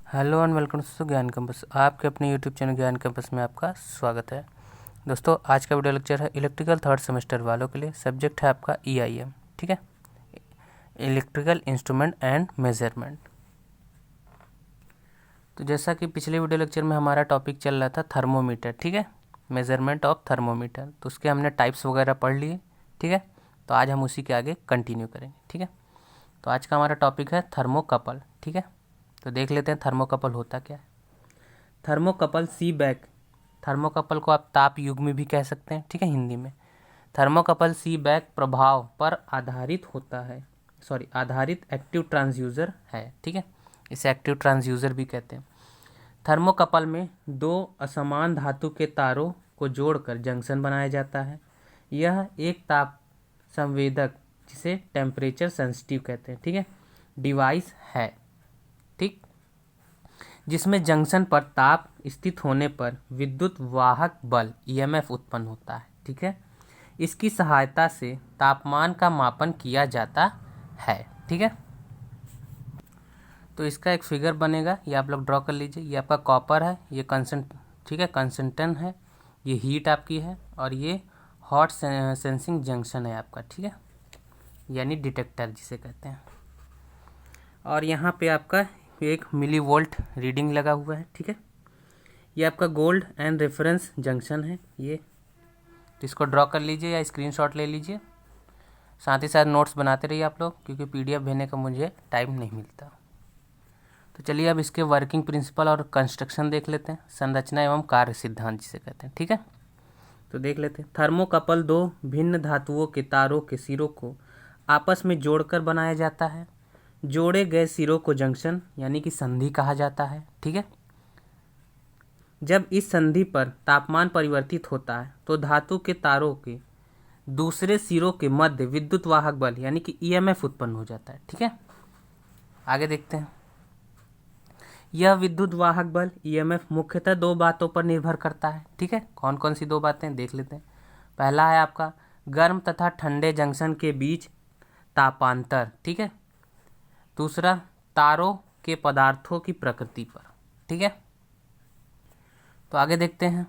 Hello and welcome दोस्तों ज्ञान campus. आपके अपने यूट्यूब चैनल ज्ञान कैंपस में आपका स्वागत है। दोस्तों आज का वीडियो लेक्चर है इलेक्ट्रिकल थर्ड सेमेस्टर वालों के लिए। सब्जेक्ट है आपका EIM, ठीक है, इलेक्ट्रिकल इंस्ट्रूमेंट एंड मेजरमेंट। तो जैसा कि पिछले वीडियो लेक्चर में हमारा टॉपिक चल रहा था थर्मोमीटर, ठीक है, मेजरमेंट ऑफ थर्मोमीटर, तो उसके हमने टाइप्स वगैरह पढ़ लिए, ठीक है। तो आज हम उसी के आगे कंटिन्यू करेंगे, ठीक है। तो आज का हमारा टॉपिक है थर्मोकपल, ठीक है। तो देख लेते हैं थर्मोकपल होता क्या है। थर्मोकपल सीबेक, थर्मोकपल को आप ताप युग्मी भी कह सकते हैं, ठीक है, हिंदी में। थर्मोकपल सीबेक प्रभाव पर आधारित होता है, आधारित एक्टिव ट्रांसड्यूसर है, ठीक है। इसे एक्टिव ट्रांसड्यूसर भी कहते हैं। थर्मोकपल में दो असमान धातु के तारों को जोड़कर जंक्शन बनाया जाता है। यह एक ताप संवेदक, जिसे टेम्परेचर सेंसिटिव कहते हैं, ठीक है, डिवाइस है, ठीक, जिसमें जंक्शन पर ताप स्थित होने पर विद्युत वाहक बल EMF उत्पन्न होता है, ठीक है। इसकी सहायता से तापमान का मापन किया जाता है, ठीक है। तो इसका एक फिगर बनेगा, ये आप लोग ड्रॉ कर लीजिए। ये आपका कॉपर है, ये ठीक है, कंसंटन है, ये हीट आपकी है, और ये हॉट सेंसिंग जंक्शन है आपका, ठीक है, यानी डिटेक्टर जिसे कहते हैं। और यहाँ पे आपका एक मिली वोल्ट रीडिंग लगा हुआ है, ठीक है। ये आपका गोल्ड एंड रेफरेंस जंक्शन है ये, तो इसको ड्रॉ कर लीजिए या स्क्रीनशॉट ले लीजिए। साथ ही साथ नोट्स बनाते रहिए आप लोग, क्योंकि PDF भेजने का मुझे टाइम नहीं मिलता। तो चलिए अब इसके वर्किंग प्रिंसिपल और कंस्ट्रक्शन देख लेते हैं, संरचना एवं कार्य सिद्धांत जिसे कहते हैं, ठीक है। तो देख लेते हैं। थर्मोकपल दो भिन्न धातुओं के तारों के सिरों को आपस में जोड़कर बनाया जाता है। जोड़े गए सिरों को जंक्शन यानी कि संधि कहा जाता है, ठीक है। जब इस संधि पर तापमान परिवर्तित होता है तो धातु के तारों के दूसरे सिरों के मध्य विद्युत वाहक बल यानी कि EMF उत्पन्न हो जाता है, ठीक है। आगे देखते हैं। यह विद्युत वाहक बल EMF मुख्यतः दो बातों पर निर्भर करता है, ठीक है। कौन कौन सी दो बातें देख लेते हैं। पहला है आपका गर्म तथा ठंडे जंक्शन के बीच तापांतर, ठीक है। दूसरा तारों के पदार्थों की प्रकृति पर, ठीक है। तो आगे देखते हैं।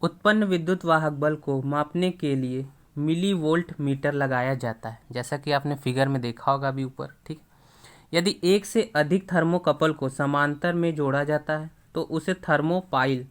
उत्पन्न विद्युत वाहक बल को मापने के लिए मिली वोल्ट मीटर लगाया जाता है, जैसा कि आपने फिगर में देखा होगा अभी ऊपर, ठीक। यदि एक से अधिक थर्मोकपल को समांतर में जोड़ा जाता है तो उसे थर्मोपाइल,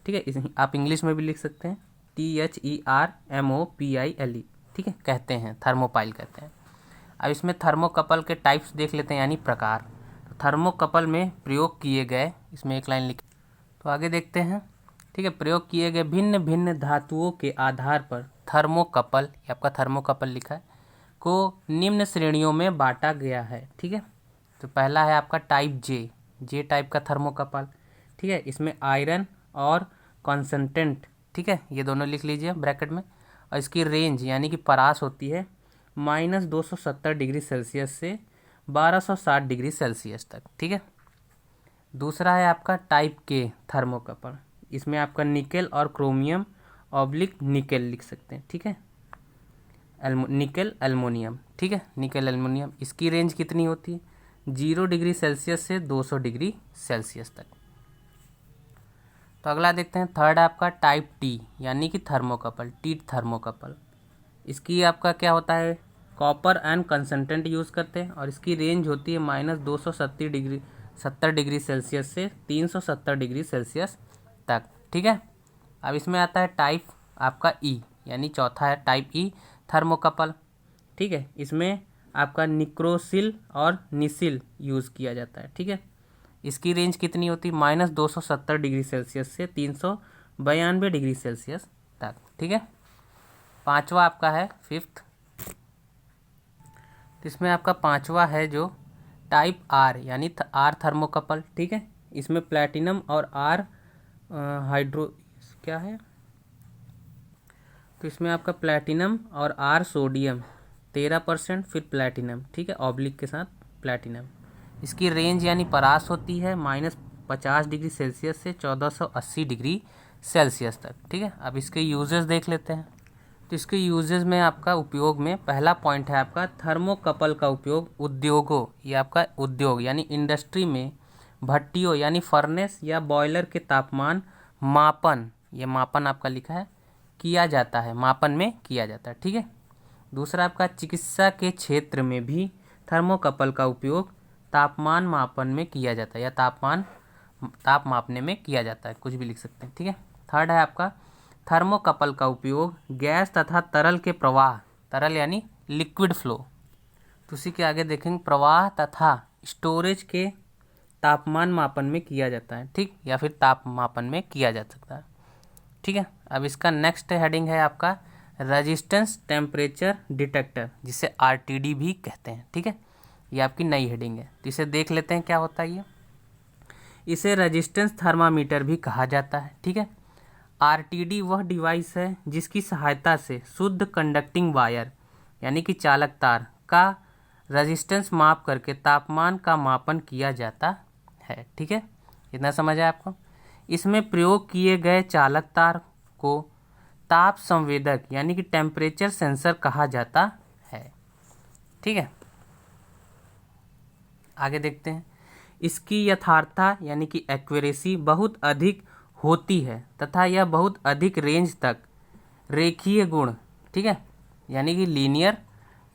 ठीक है, आप इंग्लिश में भी लिख सकते हैं, THERMOPILE, ठीक है, कहते हैं, थर्मोपाइल कहते हैं। अब इसमें थर्मोकपल के टाइप्स देख लेते हैं, यानी प्रकार। तो थर्मोकपल में प्रयोग किए गए, इसमें एक लाइन लिख, तो आगे देखते हैं, ठीक है। प्रयोग किए गए भिन्न भिन्न धातुओं के आधार पर थर्मोकपल, ये आपका थर्मोकपल लिखा है, को निम्न श्रेणियों में बांटा गया है, ठीक है। तो पहला है आपका टाइप जे टाइप का थर्मोकपल, ठीक है। इसमें आयरन और कॉन्सेंट्रेंट, ठीक है, ये दोनों लिख लीजिए ब्रैकेट में। और इसकी रेंज यानी कि परास होती है -270 डिग्री सेल्सियस से 1260 डिग्री सेल्सियस तक, ठीक है। दूसरा है आपका टाइप के थर्मोकपल, इसमें आपका निकेल और क्रोमियम ऑब्लिक निकेल लिख सकते हैं, ठीक है, निकेल एल्युमिनियम, ठीक है, निकेल एल्युमिनियम। इसकी रेंज कितनी होती है 0 डिग्री सेल्सियस से 200 डिग्री सेल्सियस तक। तो अगला देखते हैं। थर्ड आपका टाइप टी यानी कि थर्मोकपल, टी थर्मोकपल। इसकी आपका क्या होता है, कॉपर एंड कंसंट्रेंट यूज़ करते हैं, और इसकी रेंज होती है -270 डिग्री सेल्सियस से 370 डिग्री सेल्सियस तक, ठीक है। अब इसमें आता है टाइप आपका ई, यानी चौथा है टाइप ई थर्मोकपल, ठीक है। इसमें आपका निक्रोसिल और निसिल यूज़ किया जाता है, ठीक है। इसकी रेंज कितनी होती है -270 डिग्री सेल्सियस से 392 डिग्री सेल्सियस तक, ठीक है। पांचवा आपका है फिफ्थ, इसमें आपका पांचवा है जो टाइप आर यानी आर थर्मोकपल, ठीक है। इसमें प्लैटिनम और आर हाइड्रो क्या है, तो इसमें आपका प्लैटिनम और आर सोडियम 13%, फिर प्लैटिनम, ठीक है, ऑब्लिक के साथ प्लैटिनम। इसकी रेंज यानी परास होती है -50 डिग्री सेल्सियस से 1480 डिग्री सेल्सियस तक, ठीक है। अब इसके यूजेस देख लेते हैं। तो इसके यूजेस में आपका उपयोग में पहला पॉइंट है आपका थर्मोकपल का उपयोग उद्योगों, ये आपका उद्योग यानी इंडस्ट्री में भट्टियों यानी फर्नेस या बॉयलर के तापमान मापन, ये मापन आपका लिखा है, किया जाता है, मापन में किया जाता है। ठीक है। दूसरा आपका चिकित्सा के क्षेत्र में भी थर्मोकपल का उपयोग तापमान मापन में किया जाता है या ताप मापने में किया जाता है, कुछ भी लिख सकते हैं। ठीक है। थर्ड है आपका थर्मोकपल का उपयोग गैस तथा तरल के प्रवाह, तरल यानी लिक्विड फ्लो, तो उसी के आगे देखेंगे प्रवाह तथा स्टोरेज के तापमान मापन में किया जाता है। ठीक, या फिर ताप मापन में किया जा सकता है। ठीक है। अब इसका नेक्स्ट हेडिंग है आपका रेजिस्टेंस टेम्परेचर डिटेक्टर, जिसे आरटीडी भी कहते हैं। ठीक है, ये आपकी नई हेडिंग है, तो इसे देख लेते हैं क्या होता है ये। इसे रेजिस्टेंस थर्मामीटर भी कहा जाता है। ठीक है। आरटीडी वह डिवाइस है जिसकी सहायता से शुद्ध कंडक्टिंग वायर यानी कि चालक तार का रेजिस्टेंस माप करके तापमान का मापन किया जाता है। ठीक है, इतना समझ आया आपको। इसमें प्रयोग किए गए चालक तार को ताप संवेदक यानी कि टेम्परेचर सेंसर कहा जाता है। ठीक है, आगे देखते हैं। इसकी यथार्थता यानी कि एक्यूरेसी बहुत अधिक होती है तथा यह बहुत अधिक रेंज तक रेखीय गुण, ठीक है, यानी कि लीनियर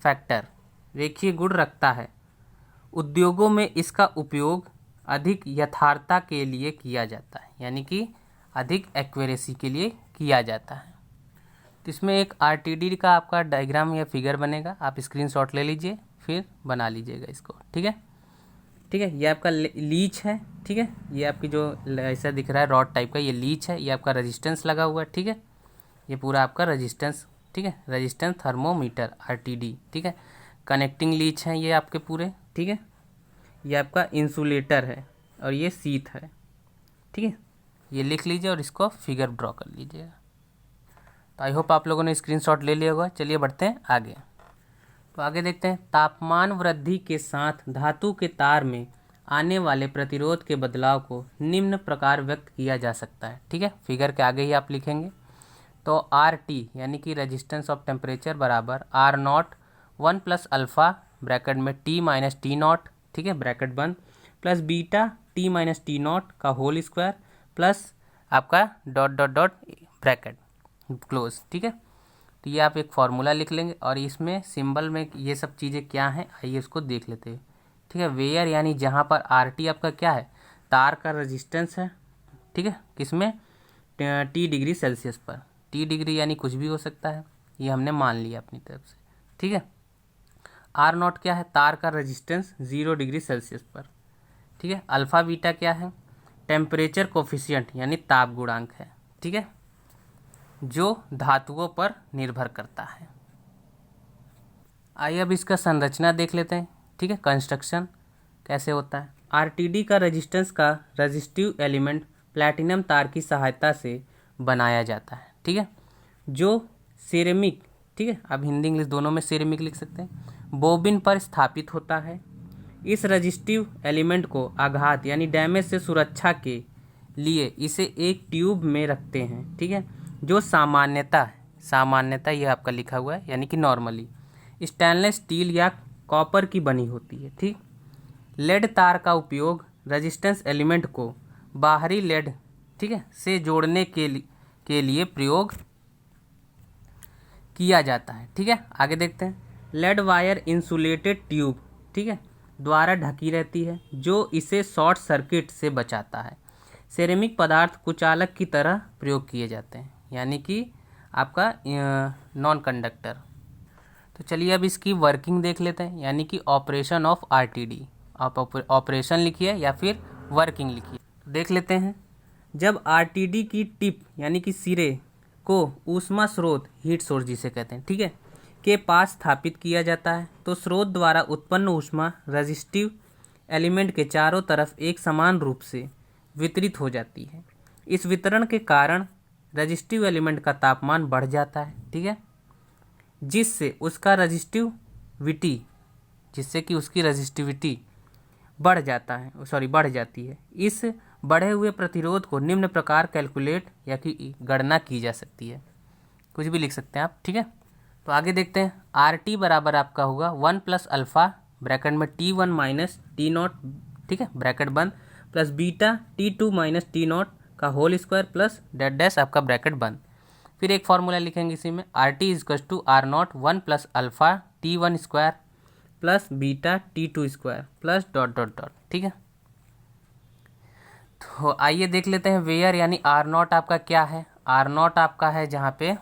फैक्टर, रेखीय गुण रखता है। उद्योगों में इसका उपयोग अधिक यथार्थता के लिए किया जाता है, यानी कि अधिक एक्यूरेसी के लिए किया जाता है। तो इसमें एक आरटीडी का आपका डायग्राम या फिगर बनेगा, आप स्क्रीनशॉट ले लीजिए फिर बना लीजिएगा इसको। ठीक है, ठीक है, ये आपका लीच है। ठीक है, ये आपकी जो ऐसा दिख रहा है रॉड टाइप का, ये लीच है, ये आपका रेजिस्टेंस लगा हुआ है। ठीक है, ये पूरा आपका रेजिस्टेंस, ठीक है, रेजिस्टेंस थर्मोमीटर आरटीडी। ठीक है, कनेक्टिंग लीच हैं ये आपके पूरे। ठीक है, ये आपका इंसुलेटर है और ये सीथ है। ठीक है, ये लिख लीजिए और इसको फिगर ड्रॉ कर लीजिएगा। तो आई होप आप लोगों ने स्क्रीनशॉट ले लिया होगा। चलिए बढ़ते हैं आगे। तो आगे देखते हैं, तापमान वृद्धि के साथ धातु के तार में आने वाले प्रतिरोध के बदलाव को निम्न प्रकार व्यक्त किया जा सकता है। ठीक है, फिगर के आगे ही आप लिखेंगे। तो आर टी यानी कि रेजिस्टेंस ऑफ टेम्परेचर बराबर R naught 1 plus alpha bracket में टी माइनस टी नॉट, ठीक है, ब्रैकेट बंद, plus beta T minus T naught का होल स्क्वायर प्लस आपका dot dot dot bracket close. ठीक है, तो ये आप एक फार्मूला लिख लेंगे और इसमें सिंबल में ये सब चीज़ें क्या हैं आइए इसको देख लेते हैं। ठीक है, वेयर यानी जहाँ पर आर टी आपका क्या है, तार का रेजिस्टेंस है। ठीक है, किसमें, टी डिग्री सेल्सियस पर, टी डिग्री यानी कुछ भी हो सकता है, ये हमने मान लिया अपनी तरफ से। ठीक है, आर नॉट क्या है, तार का रेजिस्टेंस 0 डिग्री सेल्सियस पर। ठीक है, अल्फ़ा बीटा क्या है, टेम्परेचर कोफिशिएंट यानी ताप गुणांक है। ठीक है, जो धातुओं पर निर्भर करता है। आइए अब इसका संरचना देख लेते हैं। ठीक है, कंस्ट्रक्शन कैसे होता है। आरटीडी का रेजिस्टेंस का रेजिस्टिव एलिमेंट प्लैटिनम तार की सहायता से बनाया जाता है। ठीक है, जो सिरेमिक, ठीक है, आप हिंदी इंग्लिश दोनों में सिरेमिक लिख सकते हैं, बोबिन पर स्थापित होता है। इस रेजिस्टिव एलिमेंट को आघात यानी डैमेज से सुरक्षा के लिए इसे एक ट्यूब में रखते हैं। ठीक है, जो सामान्यतः ये आपका लिखा हुआ है यानी कि नॉर्मली स्टेनलेस स्टील या कॉपर की बनी होती है। ठीक, लेड तार का उपयोग रेजिस्टेंस एलिमेंट को बाहरी लेड, ठीक है, से जोड़ने के लिए प्रयोग किया जाता है। ठीक है, आगे देखते हैं। लेड वायर इंसुलेटेड ट्यूब, ठीक है, द्वारा ढकी रहती है जो इसे शॉर्ट सर्किट से बचाता है। सिरेमिक पदार्थ कुचालक की तरह प्रयोग किए जाते हैं यानी कि आपका नॉन कंडक्टर। तो चलिए अब इसकी वर्किंग देख लेते हैं यानी कि ऑपरेशन ऑफ आरटीडी। आप ऑपरेशन लिखिए या फिर वर्किंग लिखिए, देख लेते हैं। जब आरटीडी की टिप यानी कि सिरे को ऊष्मा स्रोत, हीट सोर्स जिसे कहते हैं, ठीक है, के पास स्थापित किया जाता है तो स्रोत द्वारा उत्पन्न ऊष्मा रेजिस्टिव एलिमेंट के चारों तरफ एक समान रूप से वितरित हो जाती है। इस वितरण के कारण रेजिस्टिव एलिमेंट का तापमान बढ़ जाता है। ठीक है, जिससे उसकी रेजिस्टिविटी बढ़ जाती है। इस बढ़े हुए प्रतिरोध को निम्न प्रकार कैलकुलेट या कि गणना की जा सकती है, कुछ भी लिख सकते हैं आप। ठीक है, तो आगे देखते हैं। आर टी बराबर आपका होगा 1 प्लस अल्फ़ा ब्रैकेट में T1 माइनस T0, ठीक है, ब्रैकेट बंद, plus beta T2 minus T0 का whole square plus dot dash आपका ब्रैकेट बंद। फिर एक फार्मूला लिखेंगे इसी में, RT equal to R0 1 plus alpha T1 square plus beta T2 square plus dot dot dot. ठीक है, तो आइए देख लेते हैं वेयर यानी R0 आपका क्या है। R0 आपका है जहाँ पे,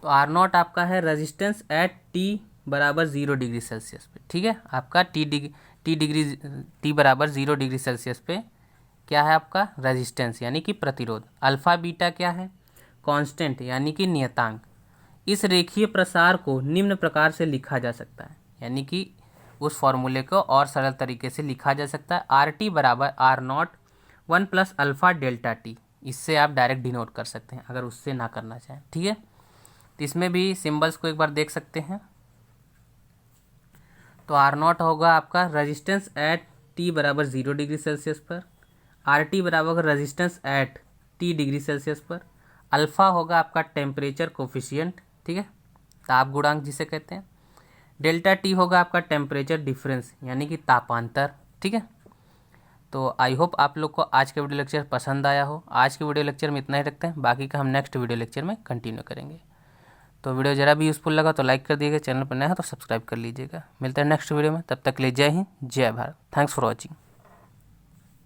तो R0 आपका है रेजिस्टेंस एट T बराबर 0 डिग्री सेल्सियस पे। ठीक है, आपका T बराबर 0 डिग्री सेल्सियस पे क्या है आपका रेजिस्टेंस यानी कि प्रतिरोध। अल्फ़ा बीटा क्या है, कांस्टेंट यानी कि नियतांक। इस रेखीय प्रसार को निम्न प्रकार से लिखा जा सकता है, यानी कि उस फॉर्मूले को और सरल तरीके से लिखा जा सकता है। RT बराबर R0 1 plus alpha delta T. इससे आप डायरेक्ट डिनोट कर सकते हैं अगर उससे ना करना चाहें। ठीक है, तो इसमें भी सिंबल्स को एक बार देख सकते हैं। तो R0 होगा आपका रेजिस्टेंस एट T बराबर 0 डिग्री सेल्सियस पर, RT बराबर होगा resistance at T degree Celsius पर, अल्फ़ा होगा आपका टेम्परेचर कोफिशिएंट। ठीक है, ताप गुणांक जिसे कहते हैं। डेल्टा टी होगा आपका टेम्परेचर डिफरेंस यानी कि तापांतर। ठीक है, तो आई होप आप लोग को आज का वीडियो लेक्चर पसंद आया हो। आज के वीडियो लेक्चर में इतना ही रखते हैं, बाकी का हम नेक्स्ट वीडियो लेक्चर में कंटिन्यू करेंगे। तो वीडियो ज़रा भी यूज़फुल लगा तो लाइक कर दीजिएगा, चैनल पर नया है तो सब्सक्राइब कर लीजिएगा। मिलते हैं नेक्स्ट वीडियो में, तब तक के लिए जय हिंद जय भारत। Thanks for watching.